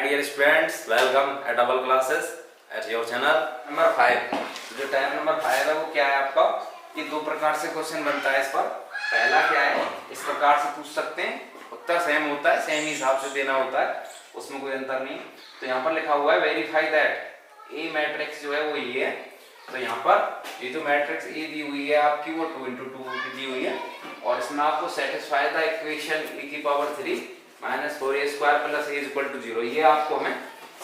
dear students, welcome at double classes at your channel. Number 5, जो type number 5 है वो क्या है आपका कि दो प्रकार से क्वेश्चन बनता है इस पर। पहला क्या है, इस प्रकार से पूछ सकते हैं, उत्तर सेम होता है, सेम हिसाब से देना होता है, उसमें कोई अंतर नहीं। तो यहाँ पर लिखा हुआ है वेरीफाई दैट ए मैट्रिक्स जो है वो ये है। तो यहाँ पर ये जो मैट्रिक्स ए दी हुई है आपकी वो 2 × 2 की दी हुई है और इसमें आपको satisfy the equation e⁻³ - 4a² + a = 0 ये आपको हमें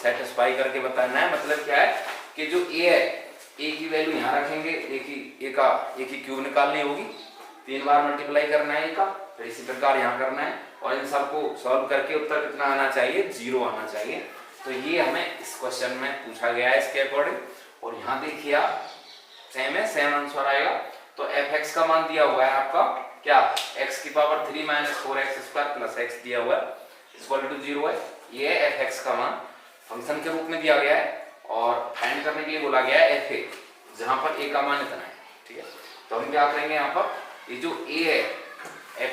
सेटिस्फाई करके बताना है। मतलब क्या है कि जो a है, a की वैल्यू यहाँ रखेंगे, a की क्यूब निकालनी होगी, 3 बार मल्टीप्लाई करना है a का, फिर इसी प्रकार यहाँ करना है और इन सबको सॉल्व करके उत्तर कितना आना चाहिए, 0 आना चाहिए। तो ये हमें इस क्वेश्चन में पूछा गया है इसके अकॉर्डिंग। और यहाँ देखिए आप सेम है, सेम आंसर आएगा। तो fx का मान दिया हुआ है आपका क्या, x⁻³ - 4x² + x दिया हुआ है = 0 है। ये fx का मान फंक्शन के रूप में दिया गया है और फाइंड करने के लिए बोला गया है fa, जहां पर a का मान इतना है। ठीक है, तो हम क्या करेंगे, यहाँ पर ये जो a है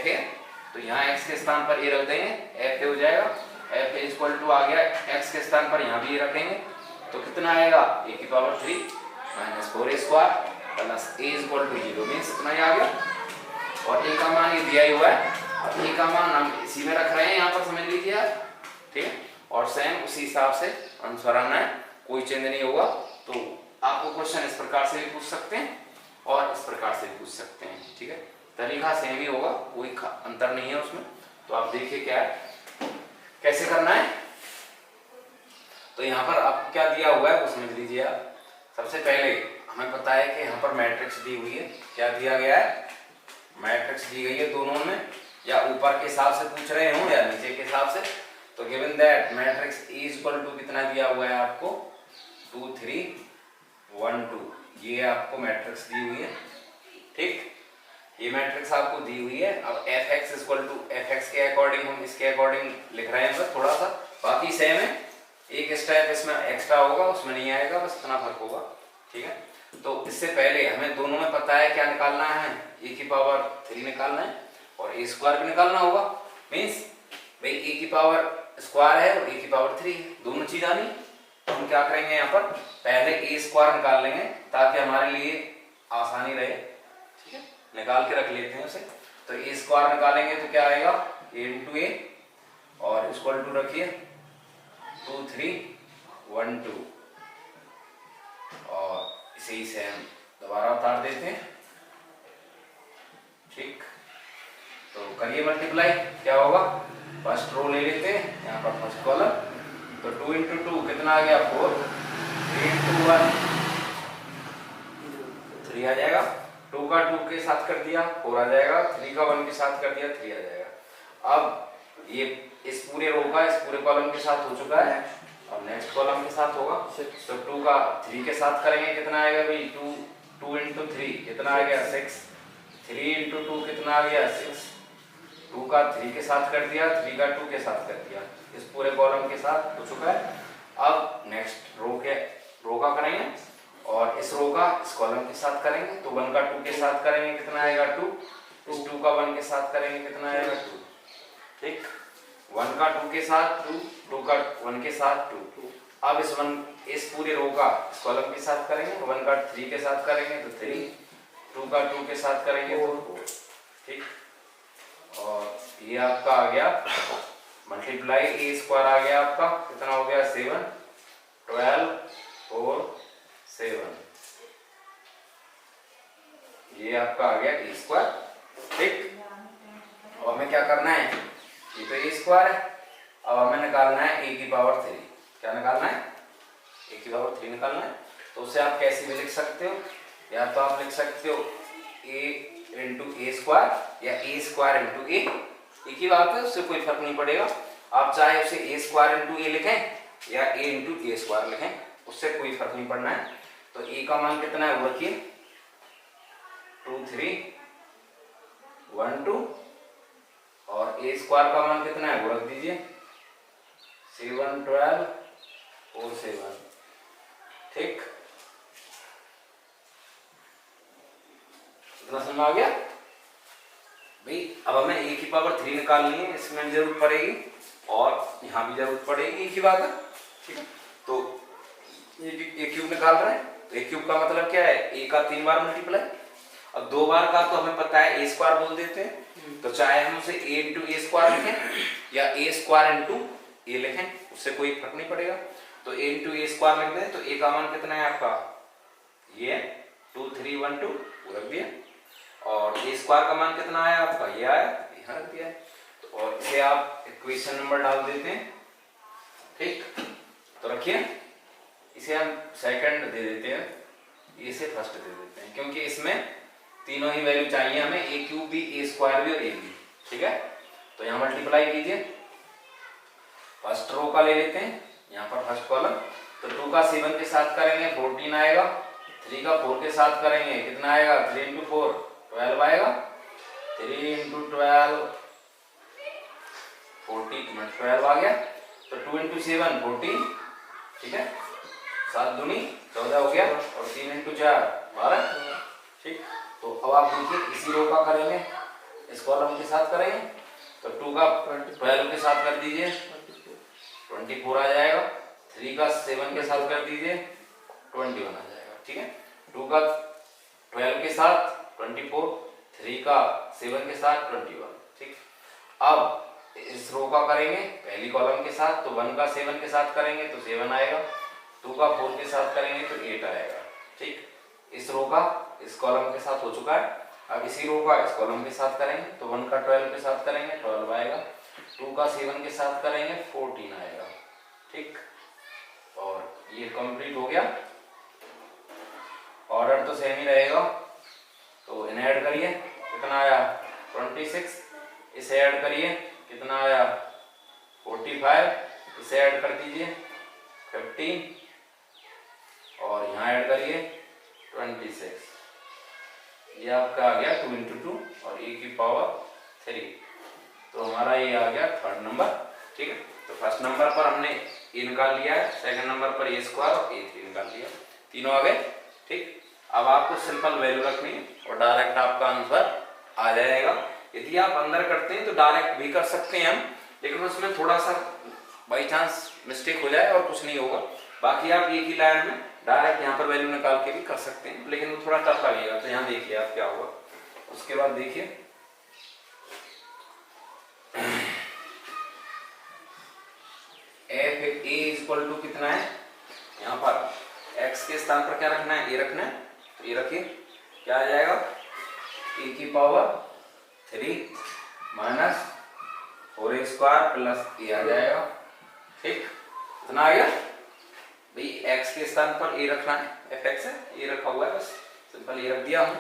fa, तो यहाँ x के स्थान पर a रख देंगे, fa हो जाएगा। fa आ गया, x के स्थान पर यहाँ भी a रखेंगे, तो कितना आएगा, a⁻³ - 4a² + a = 0 मीन्स इतना ही आ गया। और a का मान ये दिया ही हुआ है और a का मान हम इसी में रख रहे हैं, यहाँ पर समझ लीजिए आप। ठीक है, और सेम उसी हिसाब से आंसर आना है, कोई चेंज नहीं होगा। तो आपको क्वेश्चन इस प्रकार से भी पूछ सकते हैं और इस प्रकार से भी पूछ सकते हैं। ठीक है, तरीका सेम ही होगा, कोई अंतर नहीं है उसमें। तो आप देखिए क्या है, कैसे करना है। तो यहाँ पर आपको क्या दिया हुआ है वो समझ लीजिए आप। सबसे पहले हमें पता है कि यहाँ पर मैट्रिक्स दी हुई है, क्या दिया गया है, मैट्रिक्स दी गई है दोनों में, या ऊपर के हिसाब से पूछ रहे हो या नीचे के हिसाब से। तो गिवन दैट मैट्रिक्स E = कितना दिया हुआ है आपको, 2 3 1 2, ये आपको मैट्रिक्स दी हुई है। ठीक, ये मैट्रिक्स आपको दी हुई है। अब fx के अकॉर्डिंग हम इसके अकॉर्डिंग लिख रहे हैं, बस थोड़ा सा, बाकी सेम है। एक स्टेप इसमें एक्स्ट्रा होगा, उसमें नहीं आएगा, बस इतना फर्क होगा। ठीक है, तो इससे पहले हमें दोनों में पता है क्या निकालना है, e⁻³ निकालना है और a² भी निकालना होगा। मीन्स भाई a² है और a⁻³ है, दोनों चीज आनी। तो हम क्या करेंगे, यहाँ पर पहले a² निकाल लेंगे ताकि हमारे लिए आसानी रहे। ठीक है, निकाल के रख लेते हैं उसे। तो a² निकालेंगे तो क्या आएगा, a × a और = रखिए 2 3 1 2 और इसे से हम दोबारा उतार देते हैं। ठीक, तो करिए मल्टीप्लाई, क्या होगा, फर्स्ट रो ले लेते हैं, यहाँ पर फर्स्ट कॉलम। तो 2 × 2 कितना आ गया, 4, 3 × 1 3 आ जाएगा, 2 का 2 के साथ कर दिया 4 आ जाएगा, 3 का 1 के साथ कर दिया 3 आ जाएगा। अब ये इस पूरे रो का इस पूरे कॉलम के साथ हो चुका है और नेक्स्ट कॉलम के साथ होगा। तो 2 का 3 के साथ करेंगे, कितना आएगा भाई, 2 × 3 कितना आ गया, 6, 3 × 2 कितना आ गया, 6, 2 का 3 के साथ कर दिया, 3 का 2 के साथ कर दिया, इस पूरे कॉलम के साथ हो चुका है। अब नेक्स्ट रो का करेंगे और इस रो का इस कॉलम के साथ करेंगे। तो 1 का 2 के साथ करेंगे, कितना आएगा, 2, इस 2 का 1 के साथ करेंगे, कितना आएगा, 2। ठीक, 1 का 2 के साथ 2, 2 का 1 के साथ 2। अब इस पूरे रो का इस कॉलम के साथ करेंगे, 1 का 3 के साथ करेंगे तो 3, 2 का 2 के साथ करेंगे तो 4। ठीक, और ये आपका आ गया मल्टीप्लाई, a² आ गया आपका, कितना हो गया, 7, 12 4 7, ये आपका आ गया a²। ठीक, और हमें क्या करना है, ये तो a² है, अब हमें निकालना है a⁻³। क्या निकालना है, a⁻³ निकालना है। तो उसे आप कैसे भी लिख सकते हो, या तो आप लिख सकते हो a × a² या a² × a, एक ही बात है, उससे कोई फर्क नहीं पड़ेगा। आप चाहे उसे a² × a लिखें या a × a² लिखें, उससे कोई फर्क नहीं पड़ना है। तो a का मान कितना है वो रखिए, 2 3 1 2 और a² का मान कितना है वो रख दीजिए, 7 12 4 7। ठीक, इतना समझ आ गया भाई। अब हमें a⁻³ निकालनी है, इसमें जरूरत पड़ेगी और यहाँ भी जरूरत पड़ेगी, एक ही बात है, ठीक है। तो ए क्यूब निकाल रहे हैं, तो ए क्यूब का मतलब क्या है, ए का 3 बार मल्टीप्लाई, अब 2 बार का तो हमें पता है ए स्क्वायर बोल देते हैं, तो चाहे हम उसे ए इंटू ए स्क्वायर लिखें या ए स्क्वायर इंटू ए लिखें, उससे कोई फर्क नहीं पड़ेगा। तो ए इंटू ए स्क्वायर लिख दें, तो ए का मान कितना है आपका, ये 2312 रख दिया, और ए स्क्वायर का मान कितना आया आपका, ये आया, यहाँ रख दिया है। तो और इसे आप इक्वेशन नंबर डाल देते हैं, ठीक। तो रखिए, इसे हम सेकंड दे देते हैं, इसे फर्स्ट दे देते हैं, क्योंकि इसमें तीनों ही वैल्यू चाहिए हमें, ए क्यूब भी, ए स्क्वायर भी और ए भी, ठीक है। तो यहाँ मल्टीप्लाई कीजिए, फर्स्ट रो का ले लेते हैं, यहाँ पर फर्स्ट कॉलम, तो 2 का 7 के साथ करेंगे 14 आएगा, 3 का 4 के साथ करेंगे कितना आएगा, 3 इंटू 4 12 आएगा, 3 इंटू 12 40 12 आ गया, तो 2 इंटू 7 14, ठीक है, 7 दूनी 14 हो गया, और 3 इंटू 4 12, ठीक। तो अब आप देखिए इसी रो का करेंगे, इस कॉलम के साथ करेंगे, तो 2 का 12 के साथ कर दीजिए 24 आ जाएगा, 3 का 7 के साथ कर दीजिए 21 आ जाएगा, ठीक है। 2 का 12 के साथ 24, 3 का 7 के साथ 21, ठीक। अब इस रो का करेंगे पहली कॉलम के साथ, तो 1 का 7 के साथ करेंगे तो 7 आएगा, 2 का 4 के साथ करेंगे तो 8 आएगा, ठीक। इस रो का इस कॉलम के साथ हो चुका है, अब इसी रो का इस कॉलम के साथ करेंगे, तो 1 का 12 के साथ करेंगे 12 आएगा, 2 का 7 के साथ करेंगे 14 आएगा, ठीक। और ये कंप्लीट हो गया, ऑर्डर तो सेम ही रहेगा, तो इन्हें ऐड करिए, कितना आया 26, इसे ऐड करिए कितना आया 45, इसे ऐड कर दीजिए 15, और यहाँ ऐड करिए 26, ये आपका आ गया 2 इंटू 2 और ए की पावर 3, तो हमारा ये आ गया थर्ड नंबर, ठीक है। तो फर्स्ट नंबर पर हमने ए निकाल लिया है, सेकंड नंबर पर ए स्क्वायर और ए 3 निकाल लिया, तीनों आ गए, ठीक। अब आपको सिंपल वैल्यू रखनी है और डायरेक्ट आपका आंसर आ जाएगा। यदि आप अंदर करते हैं तो डायरेक्ट भी कर सकते हैं हम, लेकिन उसमें थोड़ा सा बाई चांस मिस्टेक हो जाए और कुछ नहीं होगा, बाकी आप एक ही लाइन में डायरेक्ट यहाँ पर वैल्यू निकाल के भी कर सकते हैं, लेकिन वो थोड़ा टफ लगेगा। तो यहाँ देखिए आप क्या होगा, उसके बाद देखिए एफ ए इक्वल टू कितना है, यहाँ पर एक्स के स्थान पर क्या रखना है, ए रखना है, तो ये रखिए क्या आ जाएगा, ए की पावर 3 माइनस 4 स्क्वायर प्लस ए आ जाएगा, ठीक। इतना आ गया भाई, एक्स के स्थान पर ए रखना है, एफ एक्स है, ए रखा हुआ है, बस सिंपल ये रख दिया हूँ,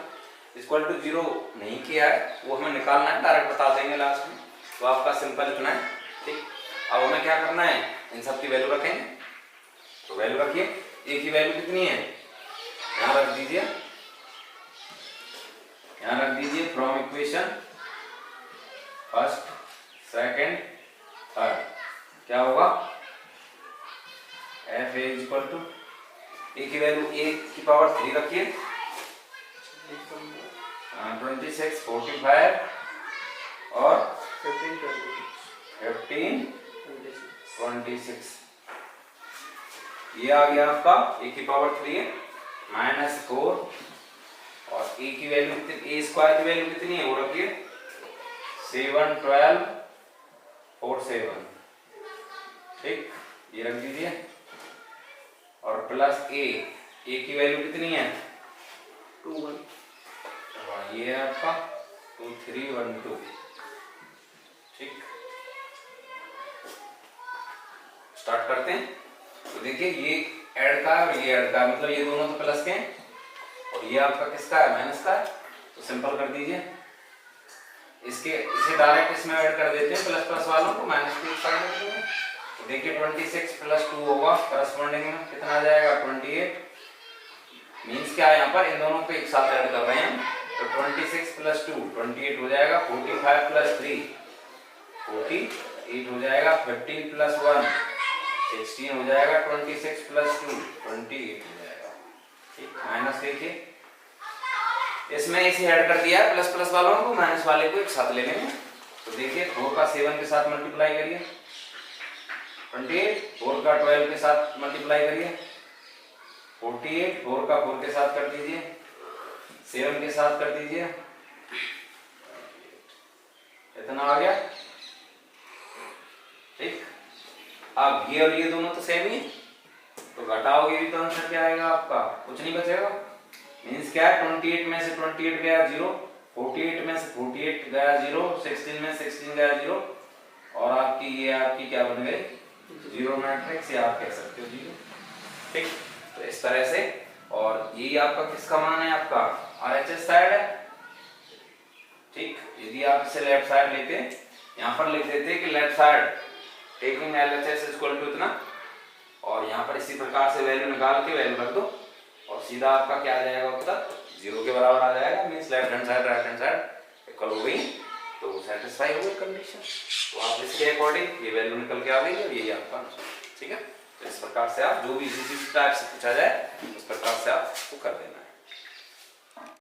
इक्वल टू 0 नहीं किया है, वो हमें निकालना है, डायरेक्ट बता देंगे लास्ट में, तो आपका सिंपल इतना है, ठीक। अब हमें क्या करना है, इन सब की वैल्यू रखेंगे, तो वैल्यू रखिए, ए की वैल्यू कितनी है, यहाँ रख दीजिए, यहाँ रख दीजिए from equation first second third, क्या होगा, एफ ए इक्वल टू ए की वैल्यू ए की पावर 3 रखिए, 26 45 और 15 26, ये आ गया आपका ए की पावर 3 है माइनस 4, और ए की वैल्यू ए स्क्वायर की वैल्यू कितनी है वो रखिए 7 12 4 7, ठीक, ये रख दीजिए, और प्लस ए की वैल्यू कितनी है 2 1, हाँ ये है आपका 2 3 1 2, ठीक। स्टार्ट करते हैं, तो देखिए ये ऐड का है और ये ऐड का है, मतलब ये दोनों तो प्लस के हैं और ये आपका किसका है, माइनस का है, तो सिंपल कर दीजिए, इसे डायरेक्ट इसमें ऐड कर देते हैं, प्लस प्लस वालों को माइनस के साइड में, तो देखिए 26 प्लस 2 होगा, करस्पॉन्डिंग में कितना आ जाएगा 28, मीन्स क्या है यहाँ पर इन दोनों को एक साथ ऐड कर रहे हैं, तो 26 प्लस 2 28 हो जाएगा, 45 प्लस 3 48 हो जाएगा, 15 प्लस 1 16 हो जाएगा, 26 प्लस 2 28 हो जाएगा, ठीक। माइनस देखिए इसमें इसे ऐड कर दिया है, प्लस प्लस वालों को माइनस वाले को एक साथ ले लेंगे, तो देखिए 4 का 7 के साथ मल्टीप्लाई करिए, 28, 4 का 12 के साथ मल्टीप्लाई करिए, 48, 4 का 4 के साथ कर दीजिए, 7 के साथ कर दीजिए, इतना आ गया। ठीक, अब ये और ये दोनों तो सेम ही, तो घटाओगे भी तो आंसर क्या आएगा आपका, कुछ नहीं बचेगा। मीन्स क्या है, 28 में से 28 गया 0, 48 में से 48 गया 0, 16 में 16 गया 0, और आपकी ये आपकी क्या बन गई, जीरो मैट्रिक्स, या आप कह सकते हो 0। ठीक, तो इस तरह से, और ये आपका किसका मान है, आपका RHS साइड है। ठीक, यदि आप इसे लेफ्ट साइड लेते, यहाँ पर लिख देते कि left side taking LHS equal to इतना, और यहाँ पर इसी प्रकार से वैल्यू निकाल के वैल्यू रख दो, और सीधा आपका क्या आ जाएगा उत्तर, 0 के बराबर आ जाएगा। Means left hand side right hand side equal हो गई, तो सेटिस्फाई हो गई कंडीशन। तो आप इसके अकॉर्डिंग ये वैल्यू निकल के आ गई, और यही आपका आंसर। ठीक है, तो इस प्रकार से आप जो भी जिस टाइप से पूछा जाए उस प्रकार से आपको कर देना है।